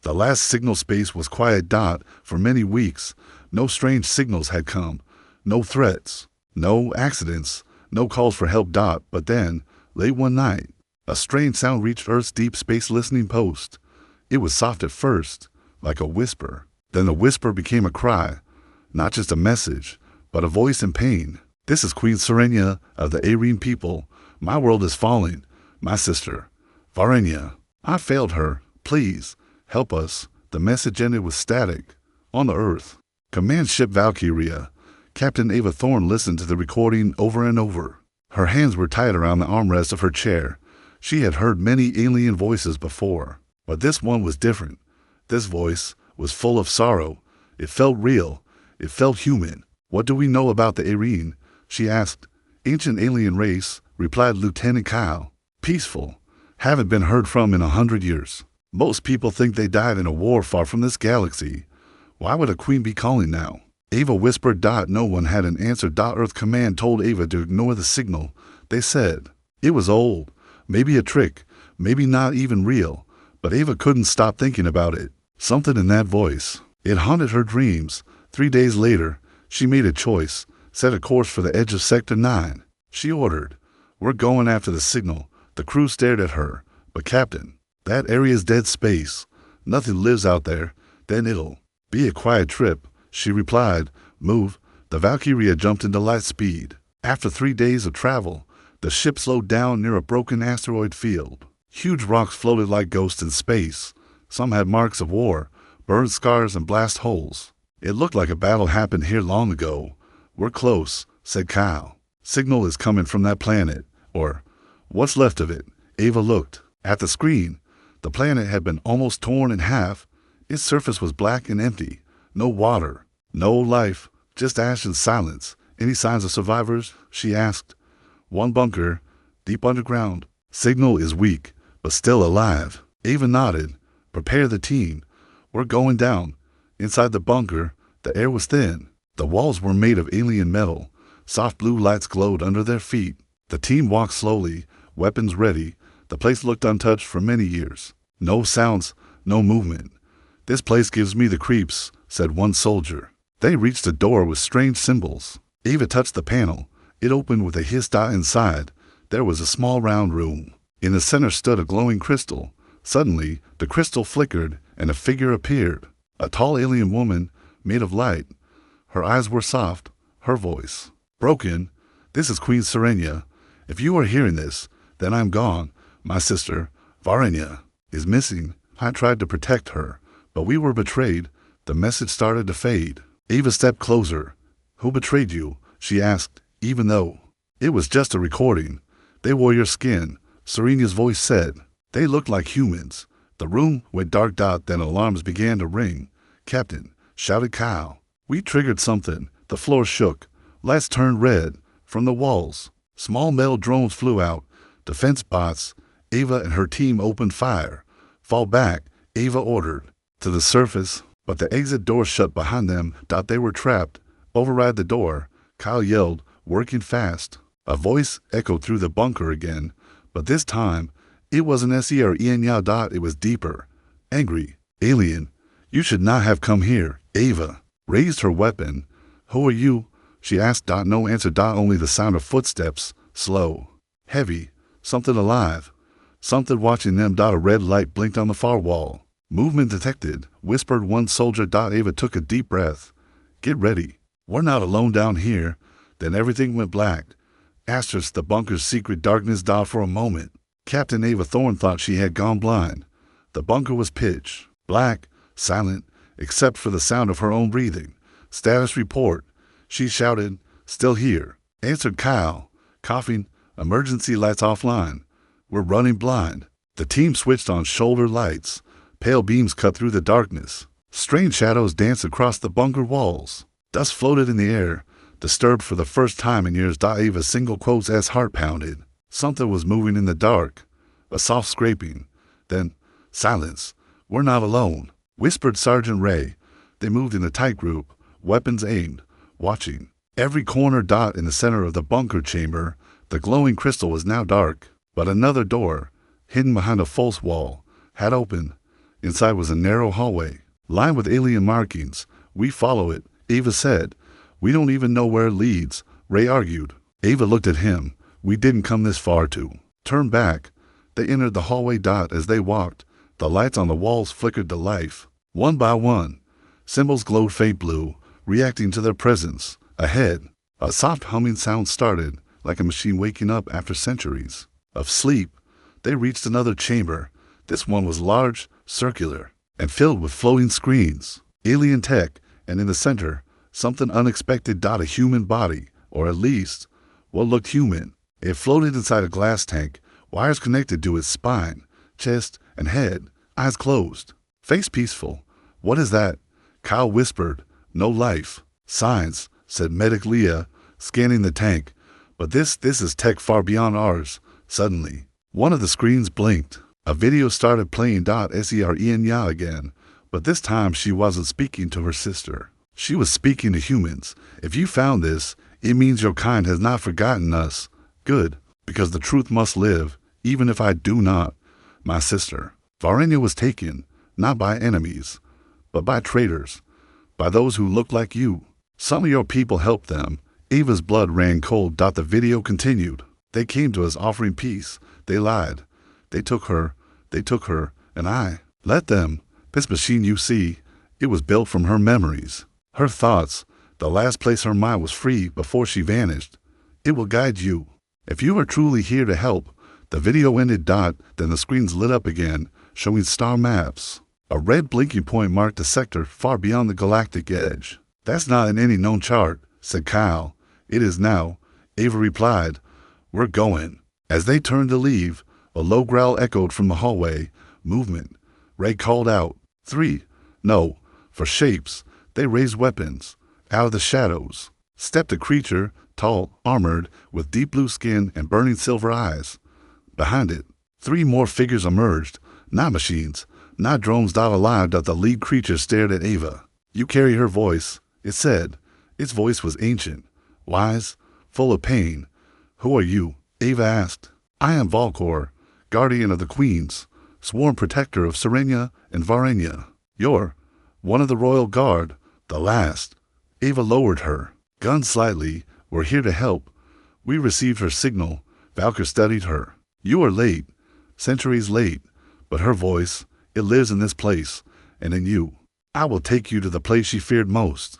The last signal space was quiet. For many weeks, no strange signals had come, no threats, no accidents, no calls for help. But then, late one night, a strange sound reached Earth's deep space listening post. It was soft at first, like a whisper. Then the whisper became a cry, not just a message, but a voice in pain. "This is Queen Serenia of the Aryan people. My world is falling. My sister, Varenya. I failed her. Please, help us." The message ended with static. On the Earth, Command Ship Valkyria. Captain Ava Thorne listened to the recording over and over. Her hands were tied around the armrest of her chair. She had heard many alien voices before, but this one was different. This voice was full of sorrow. It felt real. It felt human. "What do we know about the Aryan?" she asked. "Ancient alien race," replied Lieutenant Kyle. "Peaceful. Haven't been heard from in 100 years. Most people think they died in a war far from this galaxy. Why would a queen be calling now?" Ava whispered. No one had an answer. Earth Command told Ava to ignore the signal. They said it was old, maybe a trick, maybe not even real, but Ava couldn't stop thinking about it. Something in that voice. It haunted her dreams. 3 days later, she made a choice, set a course for the edge of Sector 9. She ordered, "We're going after the signal." The crew stared at her. "But Captain, that area's dead space. Nothing lives out there. Then it'll be a quiet trip," she replied. "Move." The Valkyria jumped into light speed. After 3 days of travel, the ship slowed down near a broken asteroid field. Huge rocks floated like ghosts in space. Some had marks of war, burned scars and blast holes. "It looked like a battle happened here long ago." "We're close," said Kyle. "Signal is coming from that planet, or what's left of it." Ava looked at the screen. The planet had been almost torn in half. Its surface was black and empty. No water, no life, just ash and silence. "Any signs of survivors?" she asked. "One bunker, deep underground. Signal is weak, but still alive." Ava nodded. "Prepare the team. We're going down." Inside the bunker, the air was thin. The walls were made of alien metal. Soft blue lights glowed under their feet. The team walked slowly, weapons ready. The place looked untouched for many years. No sounds, no movement. "This place gives me the creeps," said one soldier. They reached a door with strange symbols. Ava touched the panel. It opened with a hiss. Inside, there was a small round room. In the center stood a glowing crystal. Suddenly, the crystal flickered and a figure appeared. A tall alien woman, made of light. Her eyes were soft, her voice broken. "This is Queen Serenia. If you are hearing this, then I'm gone. My sister, Varenya, is missing. I tried to protect her, but we were betrayed." The message started to fade. Ava stepped closer. "Who betrayed you?" she asked, even though it was just a recording. "They wore your skin," Serena's voice said. "They looked like humans." The room went dark. Then alarms began to ring. "Captain," shouted Kyle. "We triggered something." The floor shook. Lights turned red. From the walls, small metal drones flew out. Defense bots. Ava and her team opened fire. "Fall back," Ava ordered. To the surface, but the exit door shut behind them. They were trapped. "Override the door," Kyle yelled, working fast. A voice echoed through the bunker again, but this time, it wasn't Serenia. It was deeper. Angry. "Alien, you should not have come here." Ava raised her weapon. "Who are you?" she asked. No answer. Only the sound of footsteps, slow, heavy, something alive, something watching them. A red light blinked on the far wall. "Movement detected," whispered one soldier. Ava took a deep breath. "Get ready. We're not alone down here." Then everything went black. The bunker's secret darkness. For a moment, Captain Ava Thorne thought she had gone blind. The bunker was pitch black, silent, except for the sound of her own breathing. "Status report," she shouted. "Still here," answered Kyle, coughing. "Emergency lights offline. We're running blind." The team switched on shoulder lights. Pale beams cut through the darkness. Strange shadows danced across the bunker walls. Dust floated in the air, disturbed for the first time in years. Ava's single quotes as heart pounded. Something was moving in the dark. A soft scraping. Then, silence. "We're not alone," whispered Sergeant Ray. They moved in a tight group, weapons aimed, watching. Every corner. In the center of the bunker chamber, the glowing crystal was now dark, but another door, hidden behind a false wall, had opened. Inside was a narrow hallway, lined with alien markings. We follow it, Ava said. We don't even know where it leads, Ray argued. Ava looked at him. We didn't come this far to turn back. They entered the hallway. As they walked, the lights on the walls flickered to life. One by one, symbols glowed faint blue, reacting to their presence. Ahead, a soft humming sound started, like a machine waking up after centuries of sleep. They reached another chamber. This one was large, circular, and filled with floating screens. Alien tech, and in the center, something unexpected. A human body, or at least what looked human. It floated inside a glass tank, wires connected to its spine, chest, and head, eyes closed, face peaceful. What is that? Kyle whispered. No life. Science, said Medic Leah, scanning the tank. But this is tech far beyond ours. Suddenly, one of the screens blinked. A video started playing. Serena again, but this time she wasn't speaking to her sister. She was speaking to humans. If you found this, it means your kind has not forgotten us. Good, because the truth must live, even if I do not. My sister. Varenya was taken, not by enemies, but by traitors, by those who looked like you. Some of your people helped them. Ava's blood ran cold. The video continued. They came to us offering peace. They lied. They took her, and I let them. This machine you see, it was built from her memories, her thoughts, the last place her mind was free before she vanished. It will guide you. If you are truly here to help. The video ended. Then the screens lit up again, showing star maps. A red blinking point marked a sector far beyond the galactic edge. That's not in any known chart, said Kyle. It is now, Ava replied. We're going. As they turned to leave, a low growl echoed from the hallway. Movement. Ray called out. 3. No. For shapes. They raised weapons. Out of the shadows stepped a creature, tall, armored, with deep blue skin and burning silver eyes. Behind it, 3 more figures emerged. Not machines, not drones. Alive. The lead creature stared at Ava. You carry her voice, it said. Its voice was ancient, wise, full of pain. Who are you? Ava asked. I am Valkor, guardian of the queens, sworn protector of Serena and Varenya. You're one of the royal guard, the last. Ava lowered her gun slightly. We're here to help. We received her signal. Valkor studied her. You are late, centuries late, but her voice, it lives in this place, and in you. I will take you to the place she feared most.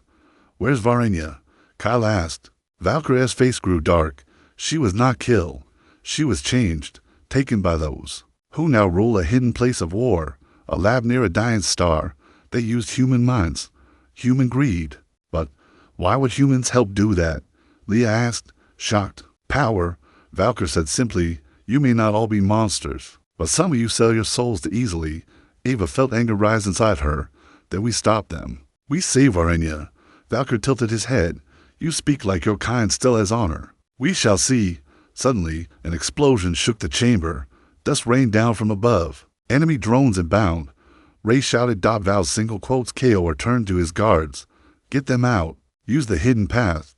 Where's Varenya? Kyle asked. Valkor's face grew dark. She was not killed. She was changed, taken by those who now rule a hidden place of war, a lab near a dying star. They used human minds, human greed. But why would humans help do that? Leah asked, shocked. Power, Valkor said simply. You may not all be monsters, but some of you sell your souls too easily. Ava felt anger rise inside her. Then we stopped them. We saved Varenya. Valkor tilted his head. You speak like your kind still has honor. We shall see. Suddenly, an explosion shook the chamber. Dust rained down from above. Enemy drones inbound. Ray shouted. Val's single quotes. KO turned to his guards. Get them out. Use the hidden path.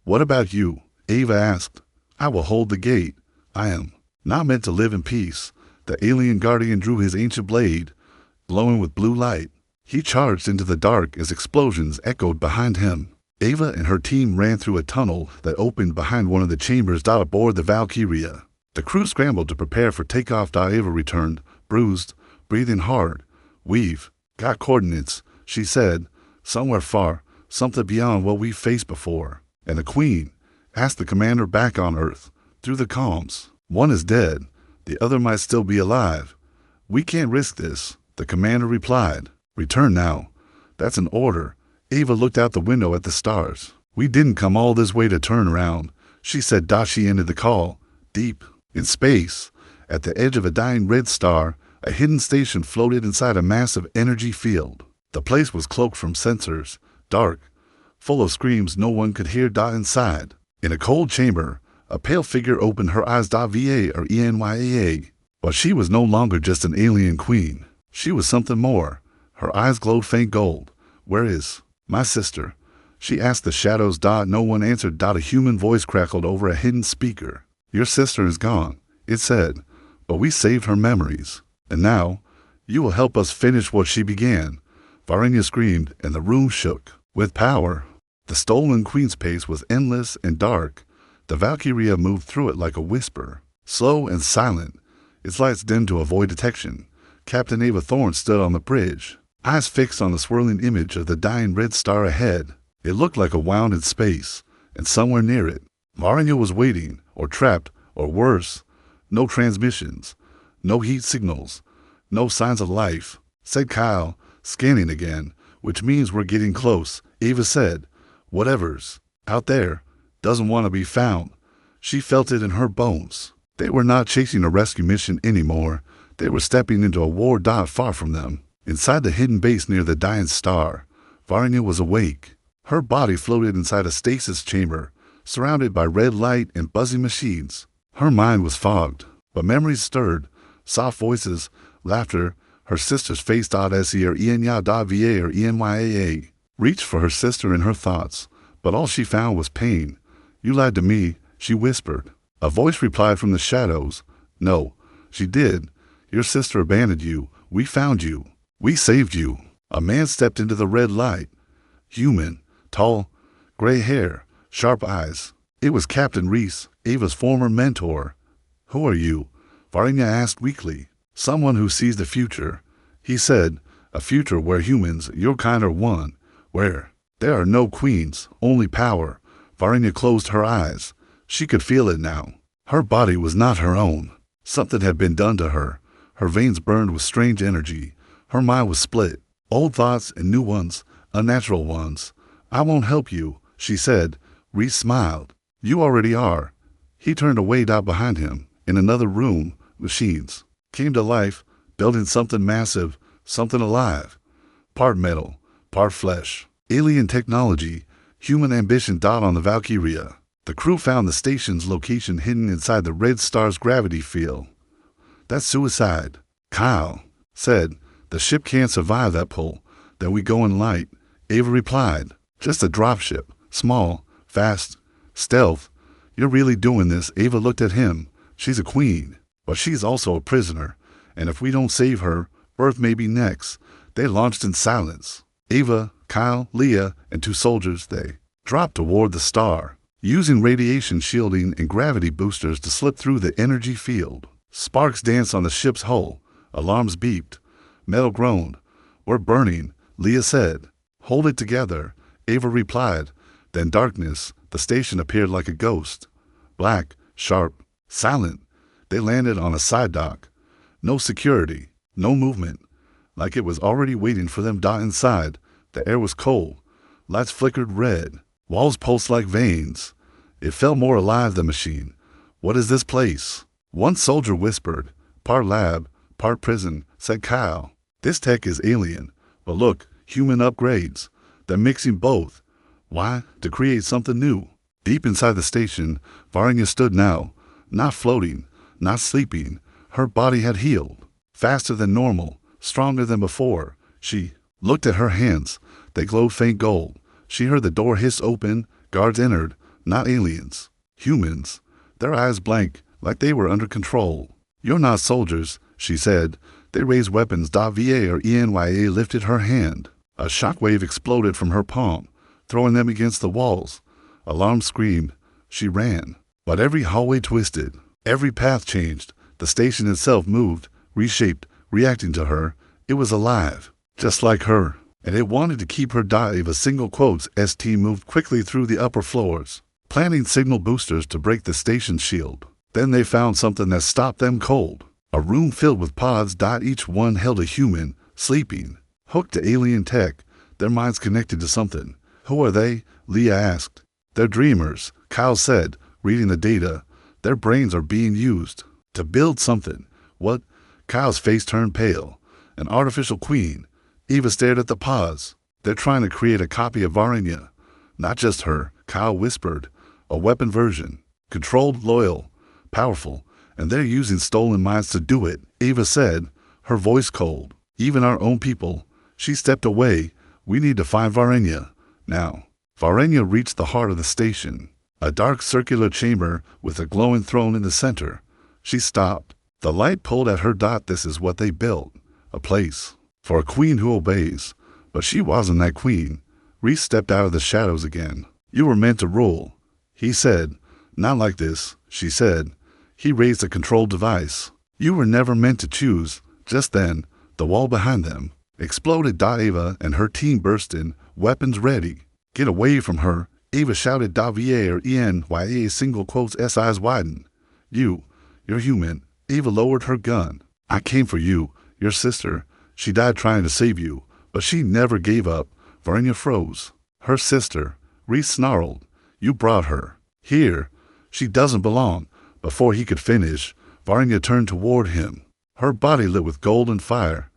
What about you? Ava asked. I will hold the gate. I am not meant to live in peace. The alien guardian drew his ancient blade, glowing with blue light. He charged into the dark as explosions echoed behind him. Ava and her team ran through a tunnel that opened behind one of the chambers. Aboard the Valkyria. The crew scrambled to prepare for takeoff. Ava returned, bruised, breathing hard. We've got coordinates, she said. Somewhere far, something beyond what we've faced before. And the Queen asked the commander back on Earth, through the comms. One is dead. The other might still be alive. We can't risk this, the commander replied. Return now. That's an order. Ava looked out the window at the stars. We didn't come all this way to turn around, she said. She ended the call. Deep in space, at the edge of a dying red star, a hidden station floated inside a massive energy field. The place was cloaked from sensors, dark, full of screams no one could hear. Inside, in a cold chamber, a pale figure opened her eyes. Enya. But she was no longer just an alien queen. She was something more. Her eyes glowed faint gold. Where is my sister? She asked the shadows. No one answered. A human voice crackled over a hidden speaker. Your sister is gone, it said, but we saved her memories. And now, You will help us finish what she began. Varenya screamed, and the room shook. With power. The stolen queen's pace was endless and dark. The Valkyria moved through it like a whisper, slow and silent, its lights dimmed to avoid detection. Captain Ava Thorne stood on the bridge, eyes fixed on the swirling image of the dying red star ahead. It looked like a wound in space, and somewhere near it, Varenya was waiting, or trapped, or worse. No transmissions, no heat signals, no signs of life, said Kyle, scanning again, which means we're getting close. Ava said, whatever's out there doesn't want to be found. She felt it in her bones. They were not chasing a rescue mission anymore. They were stepping into a war dot far from them. Inside the hidden base near the dying star, Varenya was awake. Her body floated inside a stasis chamber, surrounded by red light and buzzing machines. Her mind was fogged, but memories stirred, soft voices, laughter. Her sister's face. Se or Enya.va or Enyaa reached for her sister in her thoughts, but all she found was pain. You lied to me, she whispered. A voice replied from the shadows. No, she did. Your sister abandoned you. We found you. We saved you. A man stepped into the red light. Human, tall, gray hair, sharp eyes. It was Captain Reese, Ava's former mentor. Who are you? Varenya asked weakly. Someone who sees the future. He said, a future where humans, your kind, are one. Where there are no queens, only power. Varenya closed her eyes. She could feel it now. Her body was not her own. Something had been done to her. Her veins burned with strange energy. Her mind was split. Old thoughts and new ones, unnatural ones. I won't help you, she said. Reese smiled. You already are. He turned away. Behind him, in another room, machines came to life, building something massive, something alive. Part metal, part flesh. Alien technology, human ambition. On the Valkyria. The crew found the station's location hidden inside the red star's gravity field. That's suicide, Kyle said. The ship can't survive that pull. Then we go in light. Ava replied. Just a dropship. Small, fast, stealth. You're really doing this? Ava looked at him. She's a queen, but she's also a prisoner. And if we don't save her, Earth may be next. They launched in silence. Ava, Kyle, Leah, and 2 soldiers, they dropped toward the star, using radiation shielding and gravity boosters to slip through the energy field. Sparks danced on the ship's hull. Alarms beeped. Metal groaned. We're burning, Leah said. Hold it together, Ava replied. Then darkness. The station appeared like a ghost. Black, sharp, silent. They landed on a side dock. No security, no movement. Like it was already waiting for them. Inside, the air was cold. Lights flickered red. Walls pulsed like veins. It felt more alive, the machine. What is this place? One soldier whispered. Part lab, part prison, said Kyle. This tech is alien, but look, human upgrades. They're mixing both. Why? To create something new. Deep inside the station, Varenya stood now, not floating, not sleeping. Her body had healed, faster than normal, stronger than before. She looked at her hands. They glowed faint gold. She heard the door hiss open. Guards entered, not aliens, humans. Their eyes blank, like they were under control. You're not soldiers, she said. They raised weapons. Va or Enya lifted her hand. A shockwave exploded from her palm, throwing them against the walls. Alarm screamed. She ran. But every hallway twisted. Every path changed. The station itself moved, reshaped, reacting to her. It was alive, just like her. And it wanted to keep her. Ava single quotes. ST moved quickly through the upper floors, planting signal boosters to break the station shield. Then they found something that stopped them cold. A room filled with pods. Each one held a human, sleeping, hooked to alien tech, their minds connected to something. Who are they? Leah asked. They're dreamers, Kyle said, reading the data. Their brains are being used to build something. What? Kyle's face turned pale. An artificial queen. Eva stared at the pods. They're trying to create a copy of Varenya. Not just her, Kyle whispered. A weapon version. Controlled, loyal, powerful. And they're using stolen minds to do it, Eva said, her voice cold. Even our own people. She stepped away. We need to find Varenya. Now. Varenya reached the heart of the station. A dark circular chamber with a glowing throne in the center. She stopped. The light pulled at her. This is what they built. a place, for a queen who obeys. But she wasn't that queen. Reese stepped out of the shadows again. You were meant to rule, he said. Not like this, she said. He raised a control device. You were never meant to choose. Just then, the wall behind them exploded. Ava and her team burst in, weapons ready. Get away from her, Ava shouted. VA single quotes S eyes widened. You're human. Ava lowered her gun. I came for you, your sister. She died trying to save you, but she never gave up. Varnya froze. Her sister, Reese snarled. You brought her here. She doesn't belong. Before he could finish, Varnya turned toward him. Her body lit with golden fire.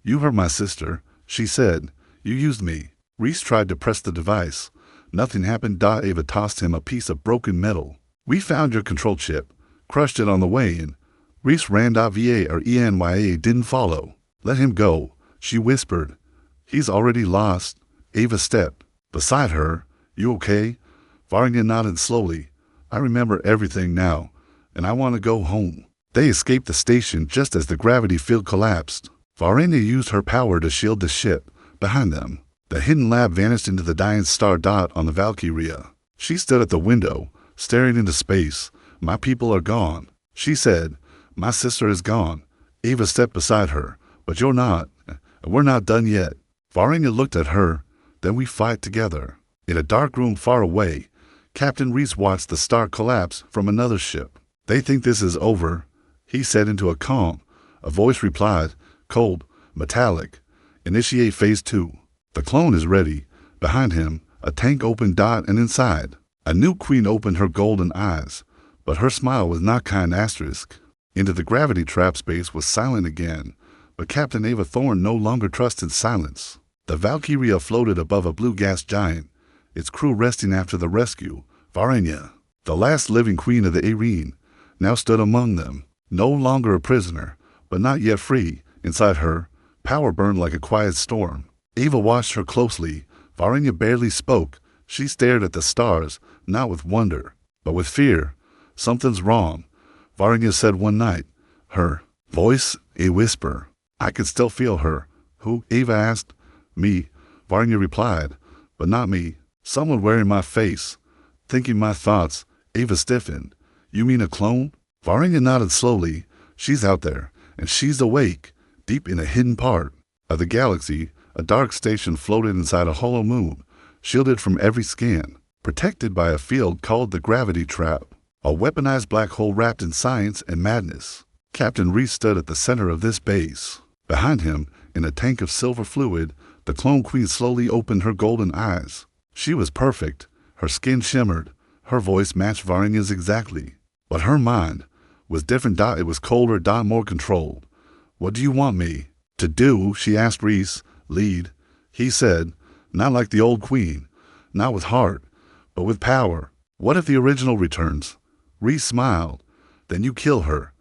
You hurt my sister, she said. You used me. Reese tried to press the device. Nothing happened. Ava tossed him a piece of broken metal. We found your control chip. Crushed it on the way in. Reese ran. VA didn't follow. Let him go, she whispered. He's already lost. Ava stepped beside her. You okay? Varnya nodded slowly. I remember everything now, and I want to go home. They escaped the station just as the gravity field collapsed. Varnya used her power to shield the ship behind them. The hidden lab vanished into the dying star. On the Valkyria. She stood at the window, staring into space. My people are gone, she said. My sister is gone. Ava stepped beside her. But you're not. We're not done yet. Varnya looked at her. Then we fight together. In a dark room far away, Captain Reese watched the star collapse from another ship. They think this is over, he said into a calm. A voice replied, cold, metallic. Initiate phase 2. The clone is ready. Behind him, a tank opened. And inside, a new queen opened her golden eyes. But her smile was not kind. Into the gravity trap. Space was silent again. But Captain Ava Thorne no longer trusted silence. The Valkyria floated above a blue gas giant, its crew resting after the rescue. Varnya, the last living queen of the Arene, now stood among them, no longer a prisoner, but not yet free. Inside her, power burned like a quiet storm. Ava watched her closely. Varnya barely spoke. She stared at the stars, not with wonder, but with fear. Something's wrong, Varnya said one night. Her voice, a whisper. I could still feel her. Who? Ava asked. Me, Varnya replied. But not me. Someone wearing my face, thinking my thoughts. Ava stiffened. You mean a clone? Varnya nodded slowly. She's out there, and she's awake, deep in a hidden part of the galaxy. A dark station floated inside a hollow moon, shielded from every scan, protected by a field called the gravity trap, a weaponized black hole wrapped in science and madness. Captain Reese stood at the center of this base. Behind him, in a tank of silver fluid, the clone queen slowly opened her golden eyes. She was perfect. Her skin shimmered. Her voice matched Varnya's exactly. But her mind was different. It was colder. More controlled. What do you want me to do? She asked Reese. Lead, he said. Not like the old queen. Not with heart, but with power. What if the original returns? Reese smiled. Then you kill her.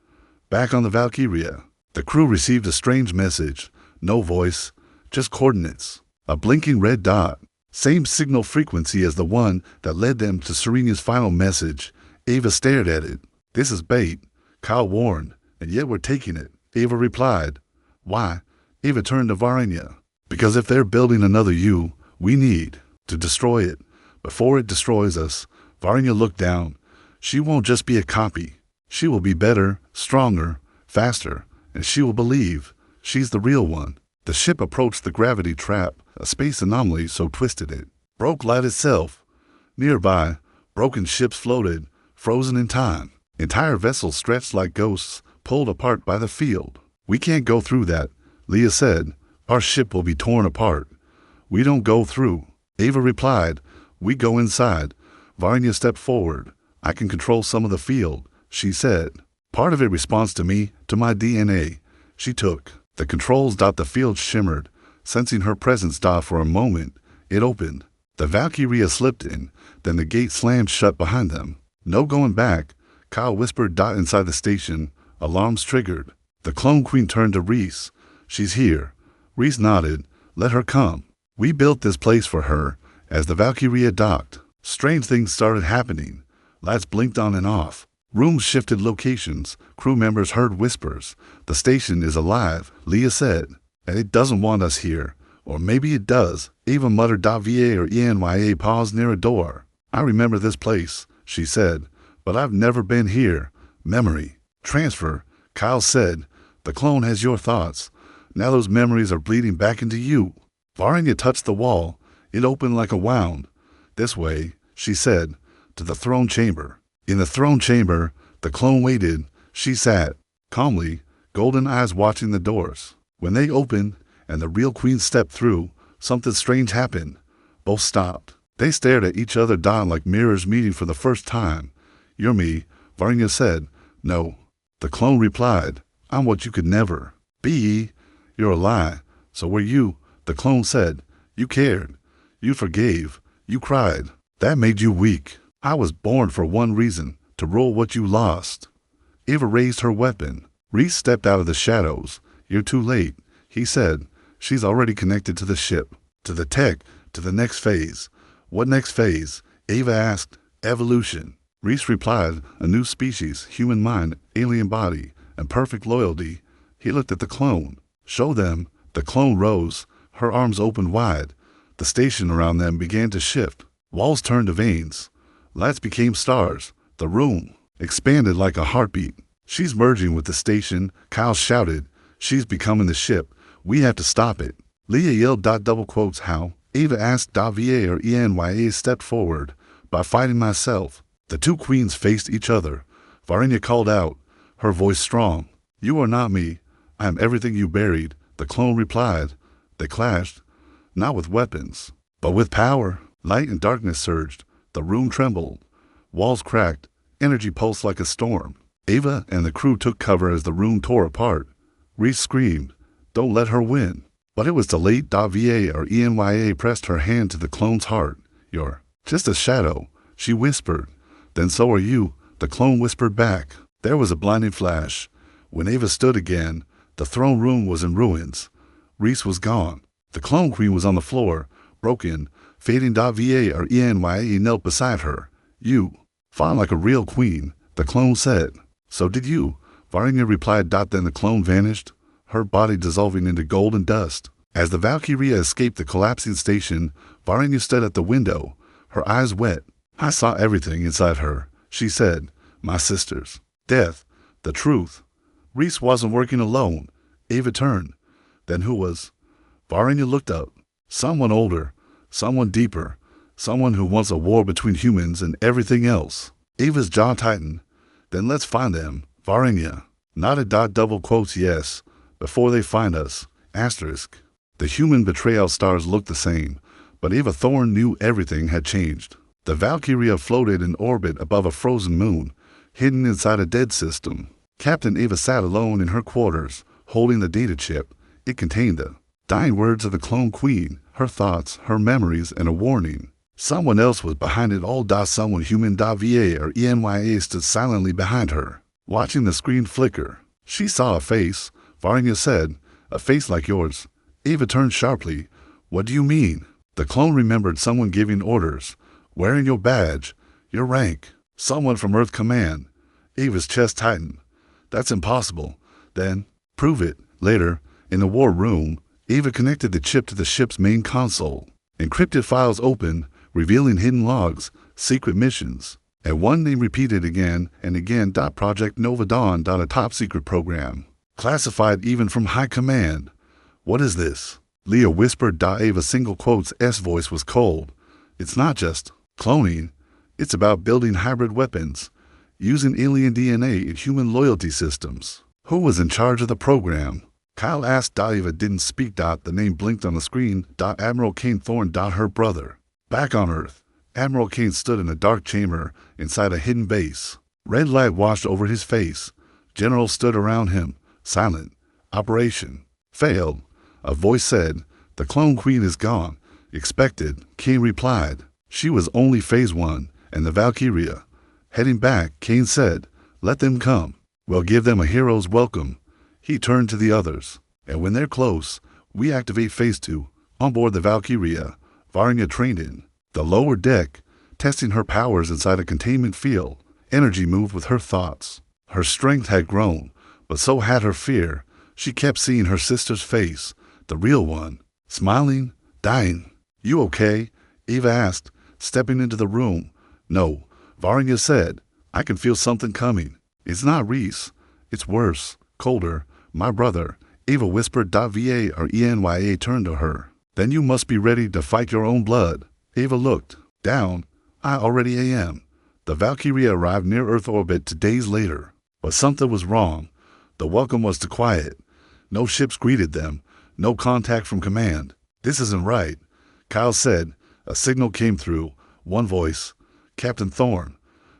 Back on the Valkyria, the crew received a strange message. No voice, just coordinates. A blinking red dot. Same signal frequency as the one that led them to Serena's final message. Ava stared at it. This is bait, Kyle warned, and yet we're taking it. Ava replied. Why? Ava turned to Varnya. Because if they're building another you, we need to destroy it before it destroys us. Varnya looked down. She won't just be a copy. She will be better, stronger, faster, and she will believe she's the real one. The ship approached the gravity trap. A space anomaly so twisted it broke light itself. Nearby, broken ships floated, frozen in time. Entire vessels stretched like ghosts, pulled apart by the field. We can't go through that, Leah said. Our ship will be torn apart. We don't go through, Ava replied. We go inside. Varnya stepped forward. I can control some of the field, she said. Part of it responds to me, to my DNA. She took the controls. The field shimmered. Sensing her presence. For a moment, it opened. The Valkyria slipped in. Then the gate slammed shut behind them. No going back, Kyle whispered. Inside the station, alarms triggered. The clone queen turned to Reese. She's here. Reese nodded. Let her come. We built this place for her. As the Valkyria docked, strange things started happening. Lights blinked on and off. Rooms shifted locations. Crew members heard whispers. The station is alive, Leah said. and it doesn't want us here. Or maybe it does, Ava muttered. VA or ENYA paused near a door. I remember this place, she said, but I've never been here. Memory. Transfer, Kyle said. The clone has your thoughts. Now those memories are bleeding back into you. Varnya touched the wall. It opened like a wound. This way, she said, to the throne chamber. In the throne chamber, the clone waited. She sat, calmly, golden eyes watching the doors. When they opened, and the real queen stepped through, something strange happened. Both stopped. They stared at each other down like mirrors meeting for the first time. You're me, Varnya said. No. The clone replied. I'm what you could never be. You're a lie. So were you, the clone said. You cared. You forgave. You cried. That made you weak. I was born for one reason, to rule what you lost. Ava raised her weapon. Reese stepped out of the shadows. You're too late, he said. She's already connected to the ship, to the tech, to the next phase. What next phase? Ava asked. Evolution. Reese replied. A new species, human mind, alien body, and perfect loyalty. He looked at the clone. Show them. The clone rose. Her arms opened wide. The station around them began to shift. Walls turned to veins. Lights became stars. The room expanded like a heartbeat. She's merging with the station, Kyle shouted. She's becoming the ship. We have to stop it. Leah yelled. Double quotes. How? Ava asked. VA or ENYA stepped forward. By fighting myself. The two queens faced each other. Varnya called out, her voice strong. You are not me. I am everything you buried. The clone replied. They clashed, not with weapons, but with power. Light and darkness surged. The room trembled. Walls cracked. Energy pulsed like a storm. Ava and the crew took cover as the room tore apart. Reese screamed, don't let her win. But it was too late. VA or ENYA pressed her hand to the clone's heart. You're just a shadow, she whispered. Then so are you, the clone whispered back. There was a blinding flash. When Ava stood again, the throne room was in ruins. Reese was gone. The clone queen was on the floor, broken, fading. VA or ENYA knelt beside her. You fought like a real queen, the clone said. So did you, Varnya replied. Then the clone vanished, her body dissolving into gold and dust. As the Valkyria escaped the collapsing station, Varnya stood at the window, her eyes wet. I saw everything inside her, she said. My sisters, death, the truth. Reese wasn't working alone. Ava turned. Then who was? Varnya looked up. Someone older, someone deeper, someone who wants a war between humans and everything else. Ava's jaw tightened. Then let's find them, Varnya nodded. Double quotes. Yes, before they find us. Asterisk. The human betrayal stars looked the same, but Ava Thorne knew everything had changed. The Valkyria floated in orbit above a frozen moon, hidden inside a dead system. Captain Ava sat alone in her quarters, holding the data chip. It contained the dying words of the clone queen, her thoughts, her memories, and a warning. Someone else was behind it all. Someone human. VA or ENYA stood silently behind her, watching the screen flicker. She saw a face, Varnya said. A face like yours. Ava turned sharply. What do you mean? The clone remembered someone giving orders, wearing your badge, your rank. Someone from Earth Command. Ava's chest tightened. That's impossible. Then, prove it. Later, in the war room, Ava connected the chip to the ship's main console. Encrypted files opened, revealing hidden logs, secret missions. And one name repeated again and again. Project Nova Dawn. A top secret program. Classified even from high command. What is this? Leah whispered. Ava single quotes. S voice was cold. It's not just cloning. It's about building hybrid weapons, using alien DNA in human loyalty systems. Who was in charge of the program? Kyle asked. Ava didn't speak. The name blinked on the screen. Admiral Kane Thorne. Her brother. Back on Earth, Admiral Kane stood in a dark chamber inside a hidden base. Red light washed over his face. Generals stood around him, silent. Operation failed. A voice said, the clone queen is gone. Expected, Kane replied. She was only phase 1, and the Valkyria. Heading back, Kane said, let them come. We'll give them a hero's welcome. He turned to the others. And when they're close, we activate phase 2, on board the Valkyria. Varnya trained in the lower deck, testing her powers inside a containment field. Energy moved with her thoughts. Her strength had grown, but so had her fear. She kept seeing her sister's face, the real one. Smiling, dying. You okay? Eva asked, stepping into the room. No, Varnya said. I can feel something coming. It's not Reese. It's worse, colder. My brother. Eva whispered. Enya turned to her. Then you must be ready to fight your own blood. Eva looked down. I already am. The Valkyria arrived near Earth orbit 2 days later. But something was wrong. The welcome was too quiet. No ships greeted them. No contact from command. This isn't right, Kyle said. A signal came through. One voice. Captain Thorne.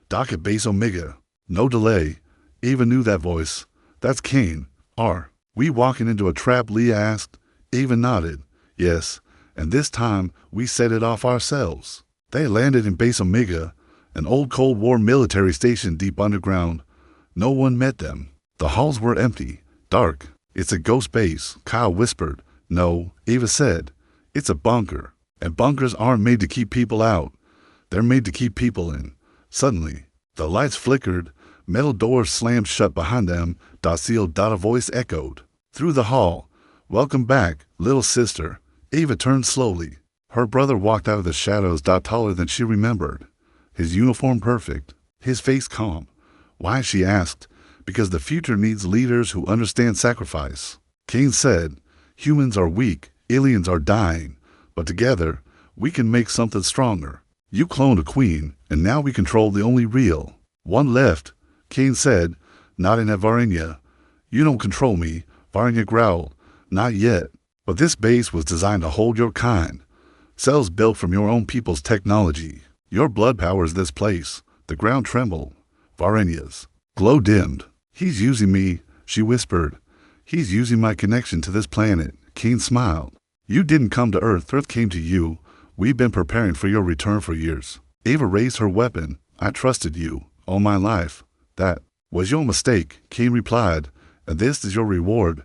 Dock at Base Omega. No delay. Eva knew that voice. That's Kane. Are we walking into a trap? Leah asked. Eva nodded. Yes, and this time we set it off ourselves. They landed in Base Omega, an old Cold War military station deep underground. No one met them. The halls were empty, dark. It's a ghost base, Kyle whispered. No, Eva said. It's a bunker, and bunkers aren't made to keep people out. They're made to keep people in. Suddenly, the lights flickered. Metal doors slammed shut behind them. Sealed. A voice echoed through the hall. Welcome back, little sister. Eva turned slowly. Her brother walked out of the shadows. Taller than she remembered. His uniform perfect. His face calm. Why, she asked. Because the future needs leaders who understand sacrifice. Kane said, humans are weak, aliens are dying, but together, we can make something stronger. You cloned a queen, and now we control the only real. One left, Kane said, nodding at Varnya. You don't control me, Varnya growled. Not yet, but this base was designed to hold your kind. Cells built from your own people's technology. Your blood powers this place. The ground trembled. Varnya's glow dimmed. He's using me, she whispered. He's using my connection to this planet. Kane smiled. You didn't come to Earth. Earth came to you. We've been preparing for your return for years. Eva raised her weapon. I trusted you all my life. That was your mistake, Kane replied, and this is your reward.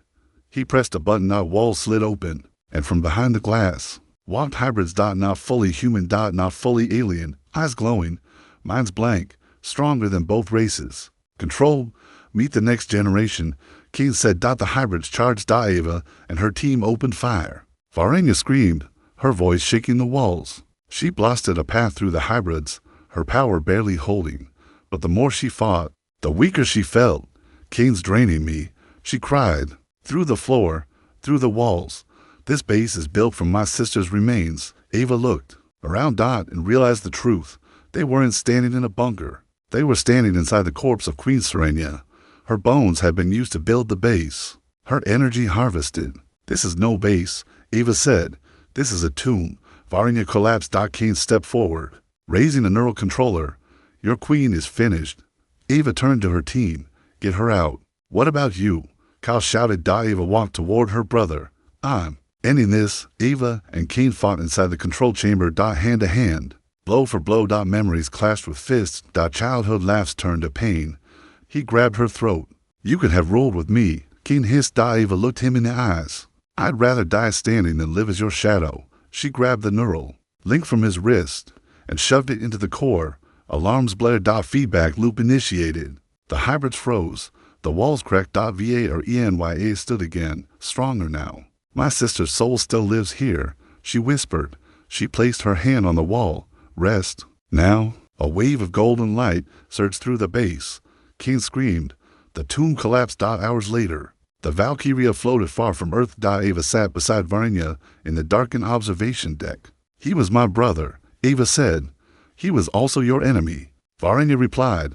He pressed a button. Our walls slid open, and from behind the glass walked hybrids. Not fully human. Not fully alien. Eyes glowing. Minds blank. Stronger than both races. Control. Meet the next generation, Kane said. The hybrids charged Eva, and her team opened fire. Varnya screamed, her voice shaking the walls. She blasted a path through the hybrids, her power barely holding. But the more she fought, the weaker she felt. Kane's draining me, she cried. Through the floor, through the walls. This base is built from my sister's remains. Eva looked around and realized the truth. They weren't standing in a bunker. They were standing inside the corpse of Queen Serenia. Her bones had been used to build the base. Her energy harvested. This is no base, Eva said. This is a tomb. Varnya collapsed. Kane stepped forward, raising a neural controller. Your queen is finished. Eva turned to her team. Get her out. What about you? Kyle shouted. Eva walked toward her brother. I'm ending this. Eva and Kane fought inside the control chamber. Hand to hand. Blow for blow. Memories clashed with fists. Childhood laughs turned to pain. He grabbed her throat. You could have rolled with me, Kane hissed. Eva looked him in the eyes. I'd rather die standing than live as your shadow. She grabbed the neural link from his wrist and shoved it into the core. Alarms blared. Feedback loop initiated. The hybrids froze. The walls cracked. Enya stood again, stronger now. My sister's soul still lives here, she whispered. She placed her hand on the wall. Rest. Now, a wave of golden light surged through the base. Kane screamed. The tomb collapsed. Hours later, the Valkyria floated far from Earth. Eva sat beside Varnya in the darkened observation deck. He was my brother, Eva said. He was also your enemy, Varnya replied.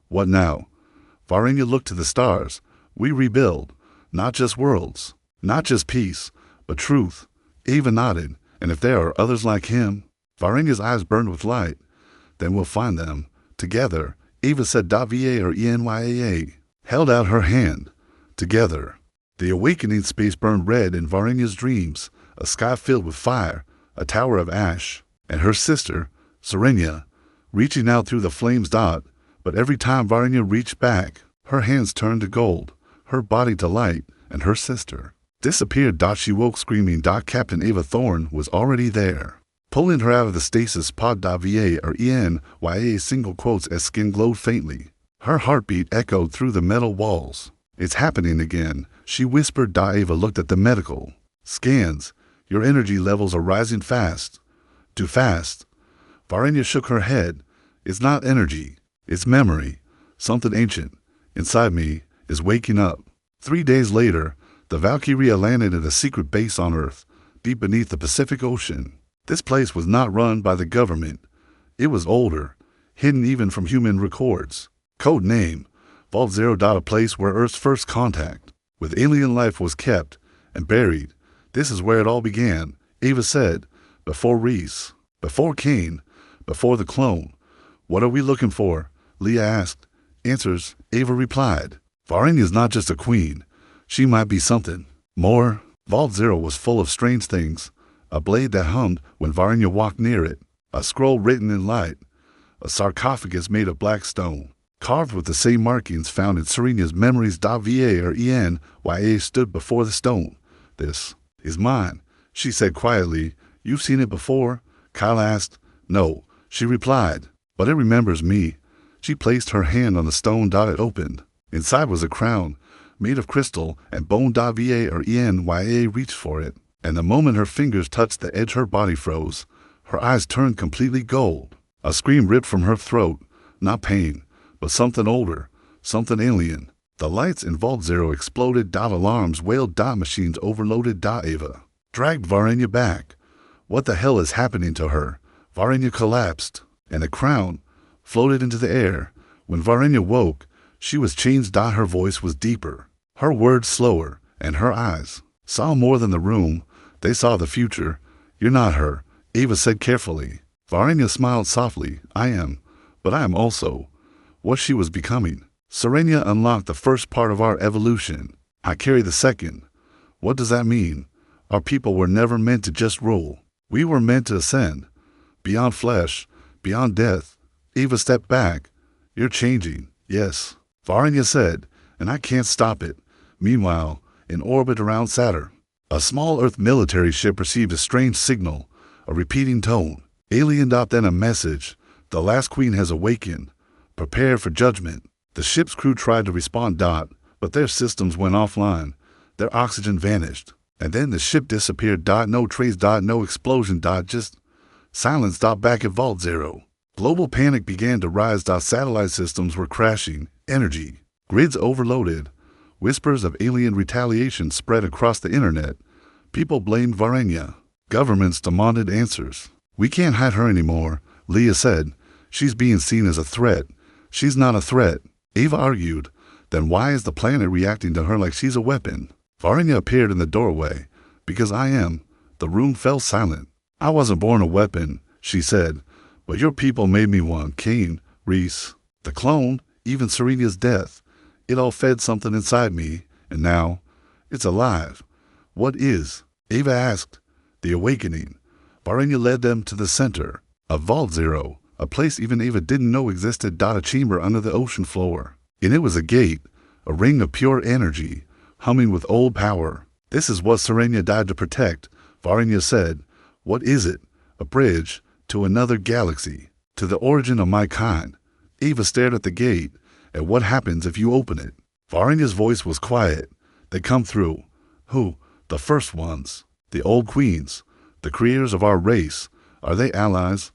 What now? Varnya looked to the stars. We rebuild, not just worlds, not just peace, but truth. Eva nodded. And if there are others like him, Varnya's eyes burned with light, then we'll find them, together. Eva said. Enya held out her hand. Together. The awakening space burned red in Varnya's dreams, a sky filled with fire, a tower of ash, and her sister, Serenia, reaching out through the flames. But every time Varnya reached back, her hands turned to gold, her body to light, and her sister disappeared. She woke screaming. Captain Eva Thorne was already there, pulling her out of the stasis pod. Enya single quotes as skin glowed faintly. Her heartbeat echoed through the metal walls. It's happening again, she whispered. Eva looked at the medical Scans. Your energy levels are rising fast. Too fast. Varenya shook her head. It's not energy. It's memory. Something ancient inside me is waking up. 3 days later, the Valkyria landed at a secret base on Earth, deep beneath the Pacific Ocean. This place was not run by the government. It was older, hidden even from human records. Code name, Vault 0. A place where Earth's first contact with alien life was kept and buried. This is where it all began, Ava said. Before Reese, before Kane, before the clone. What are we looking for? Leah asked. Answers, Ava replied. Varenya's not just a queen. She might be something more. Vault 0 was full of strange things. A blade that hummed when Varenya walked near it. A scroll written in light. A sarcophagus made of black stone, carved with the same markings found in Serena's memories. VA or ENYA stood before the stone. This is mine, she said quietly. You've seen it before? Kyle asked. No, she replied, but it remembers me. She placed her hand on the stone. It opened. Inside was a crown, made of crystal and bone. VA or ENYA reached for it, and the moment her fingers touched the edge, her body froze. Her eyes turned completely gold. A scream ripped from her throat. Not pain, but something older, something alien. The lights in Vault 0 exploded. Alarms wailed. Machines overloaded. Ava dragged Varenya back. What the hell is happening to her? Varenya collapsed, and the crown floated into the air. When Varenya woke, she was changed. Her voice was deeper, her words slower, and her eyes saw more than the room. They saw the future. You're not her, Ava said carefully. Varenya smiled softly. I am, but I am also what she was becoming. Serenia unlocked the first part of our evolution. I carry the second. What does that mean? Our people were never meant to just rule. We were meant to ascend. Beyond flesh, beyond death. Ava stepped back. You're changing. Yes, Varenya said, and I can't stop it. Meanwhile, in orbit around Saturn, a small Earth military ship received a strange signal, a repeating tone. Alien. Then a message. The last queen has awakened. Prepare for judgment. The ship's crew tried to respond. But their systems went offline. Their oxygen vanished. And then the ship disappeared. No trace. No explosion. Just silence. Back at Vault 0. Global panic began to rise. Satellite systems were crashing. Energy grids overloaded. Whispers of alien retaliation spread across the internet. People blamed Varenya. Governments demanded answers. We can't hide her anymore, Leah said. She's being seen as a threat. She's not a threat, Ava argued. Then why is the planet reacting to her like she's a weapon? Varenya appeared in the doorway. Because I am. The room fell silent. I wasn't born a weapon, she said. But your people made me one. Kane, Reese, the clone, even Serena's death. It all fed something inside me, and now it's alive. What is? Ava asked. The awakening. Varenya led them to the center of Vault 0, a place even Ava didn't know existed. A chamber under the ocean floor. And it was a gate, a ring of pure energy, humming with old power. This is what Serena died to protect, Varenya said. What is it? A bridge to another galaxy, to the origin of my kind. Ava stared at the gate. And what happens if you open it? Varenya's voice was quiet. They come through. Who? The first ones. The old queens. The creators of our race. Are they allies?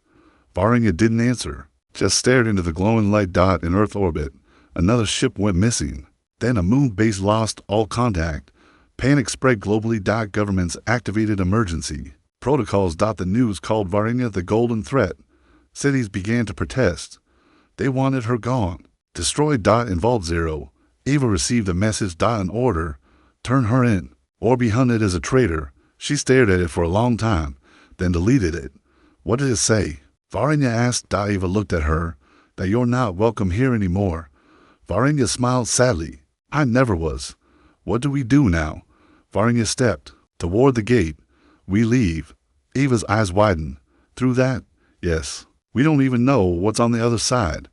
Varenya didn't answer. Just stared into the glowing light. In Earth orbit. Another ship went missing. Then a moon base lost all contact. Panic spread globally. Governments activated emergency protocols. The news called Varenya the golden threat. Cities began to protest. They wanted her gone. Destroyed. In Vault 0. Ava received a message. An order. Turn her in, or be hunted as a traitor. She stared at it for a long time, then deleted it. What did it say? Varenya asked. Ava looked at her. That you're not welcome here anymore. Varenya smiled sadly. I never was. What do we do now? Varenya stepped toward the gate. We leave. Ava's eyes widened. Through that? Yes. We don't even know what's on the other side.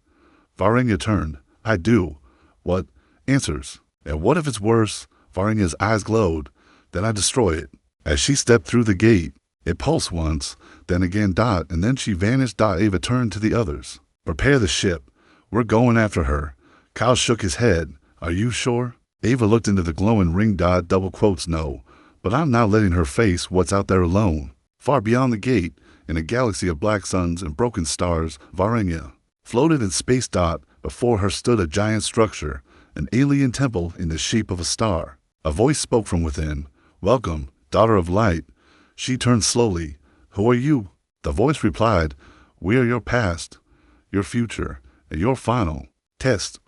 Varenya turned. I do. What? Answers. And what if it's worse? Varenya's eyes glowed. Then I destroy it. As she stepped through the gate, it pulsed once, then again. And then she vanished. Ava turned to the others. Prepare the ship. We're going after her. Kyle shook his head. Are you sure? Ava looked into the glowing ring. Double quotes. No. But I'm not letting her face what's out there alone. Far beyond the gate, in a galaxy of black suns and broken stars, Varenya floated in space. Before her stood a giant structure, an alien temple in the shape of a star. A voice spoke from within. "Welcome, daughter of light." She turned slowly. "Who are you?" The voice replied, "We are your past, your future, and your final test."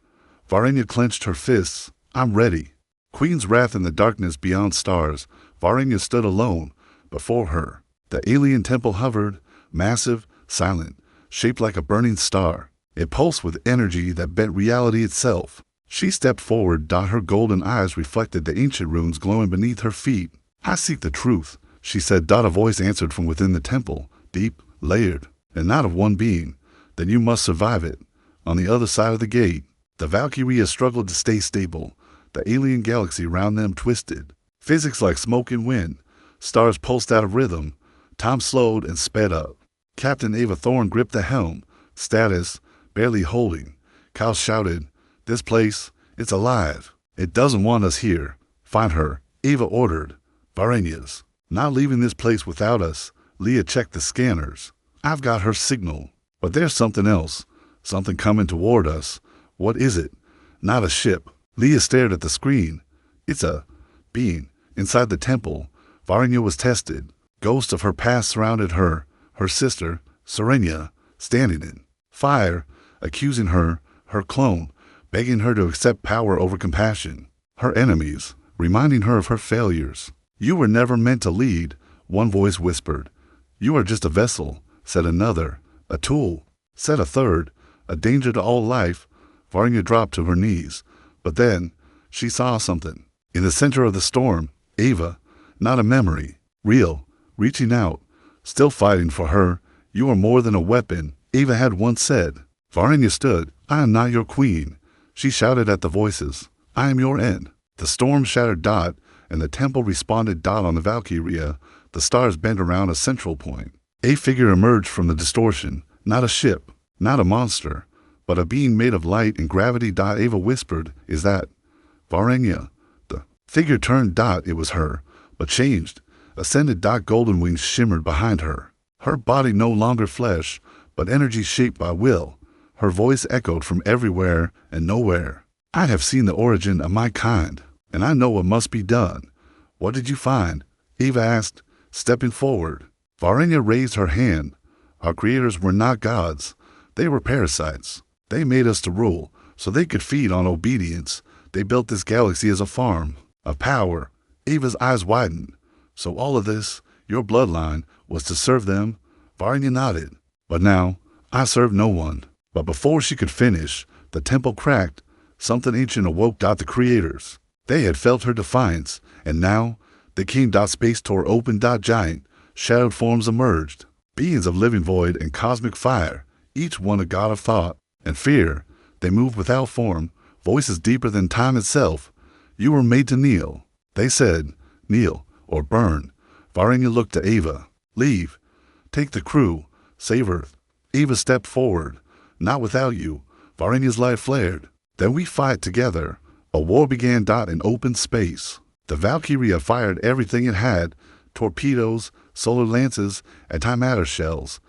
Varenya clenched her fists. "I'm ready." Queen's wrath in the darkness beyond stars, Varenya stood alone. Before her, the alien temple hovered, massive, silent, shaped like a burning star. It pulsed with energy that bent reality itself. She stepped forward. Her golden eyes reflected the ancient runes glowing beneath her feet. "I seek the truth," she said. A voice answered from within the temple, deep, layered, and not of one being. "Then you must survive it." On the other side of the gate, the Valkyria struggled to stay stable. The alien galaxy round them twisted. Physics like smoke and wind. Stars pulsed out of rhythm. Time slowed and sped up. Captain Ava Thorne gripped the helm. Status, barely holding. Kyle shouted, "This place, it's alive. It doesn't want us here. Find her," Ava ordered. "Varenya's not leaving this place without us." Leah checked the scanners. "I've got her signal. But there's something else. Something coming toward us." "What is it?" "Not a ship." Leah stared at the screen. "It's a being inside the temple." Varenya was tested. Ghosts of her past surrounded her. Her sister, Serenia, standing in fire, accusing her, her clone, begging her to accept power over compassion. Her enemies, reminding her of her failures. "You were never meant to lead," one voice whispered. "You are just a vessel," said another. "A tool," said a third. "A danger to all life." Varenya dropped to her knees. But then, she saw something. In the center of the storm, Ava, not a memory, real, reaching out, still fighting for her. "You are more than a weapon," Ava had once said. Varenya stood. "I am not your queen." She shouted at the voices. "I am your end." The storm shattered. And the temple responded. On the Valkyria, the stars bent around a central point. A figure emerged from the distortion. Not a ship, not a monster, but a being made of light and gravity. Ava whispered, "Is that Varenya?" The figure turned. It was her, but changed. Ascended. Golden wings shimmered behind her. Her body no longer flesh, but energy shaped by will. Her voice echoed from everywhere and nowhere. "I have seen the origin of my kind, and I know what must be done." "What did you find?" Ava asked, stepping forward. Varenya raised her hand. "Our creators were not gods. They were parasites. They made us to rule, so they could feed on obedience. They built this galaxy as a farm of power." Ava's eyes widened. "So all of this, your bloodline, was to serve them?" Varenya nodded. "But now, I serve no one." But before she could finish, the temple cracked. Something ancient awoke. The creators. They had felt her defiance, and now, they came. Space tore open. Giant, shadowed forms emerged. Beings of living void and cosmic fire, each one a god of thought and fear. They moved without form, voices deeper than time itself. "You were made to kneel," they said. "Kneel or burn." Varenya looked to Ava. "Leave. Take the crew. Save Earth." Ava stepped forward. "Not without you." Varenya's light flared. "Then we fight together." A war began. In open space, the Valkyria fired everything it had: torpedoes, solar lances, antimatter shells.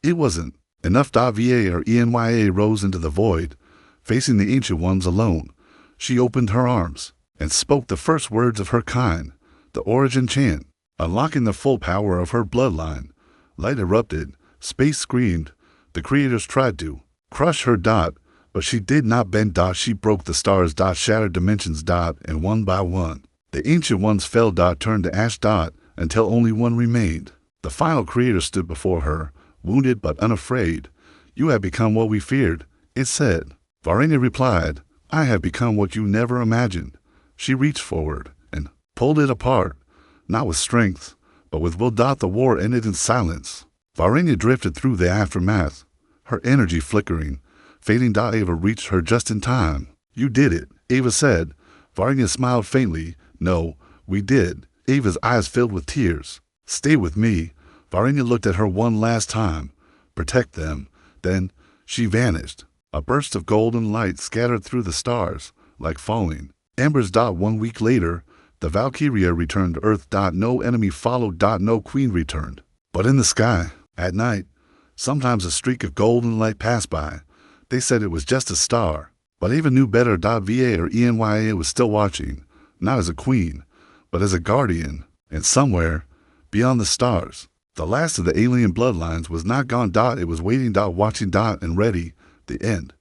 It wasn't enough. VA or ENYA rose into the void, facing the ancient ones alone. She opened her arms and spoke the first words of her kind, the origin chant, unlocking the full power of her bloodline. Light erupted. Space screamed. The creators tried to crush her. But she did not bend. She broke the stars. Shattered dimensions. And one by one, the ancient ones fell. Turned to ash. Until only one remained. The final creator stood before her, wounded but unafraid. "You have become what we feared," it said. Varenya replied, "I have become what you never imagined." She reached forward and pulled it apart, not with strength, but with will. The war ended in silence. Varenya drifted through the aftermath, her energy flickering, fading. Ava reached her just in time. "You did it," Ava said. Varenya smiled faintly. "No, we did." Ava's eyes filled with tears. "Stay with me." Varenya looked at her one last time. "Protect them." Then she vanished. A burst of golden light scattered through the stars, like falling embers. 1 week later, The Valkyria returned to Earth. No enemy followed. No queen returned. But in the sky, at night, sometimes a streak of golden light passed by. They said it was just a star. But Ava knew better. VA or ENYA was still watching, not as a queen, but as a guardian. And somewhere, beyond the stars, the last of the alien bloodlines was not gone. It was waiting. Watching. And ready. The end.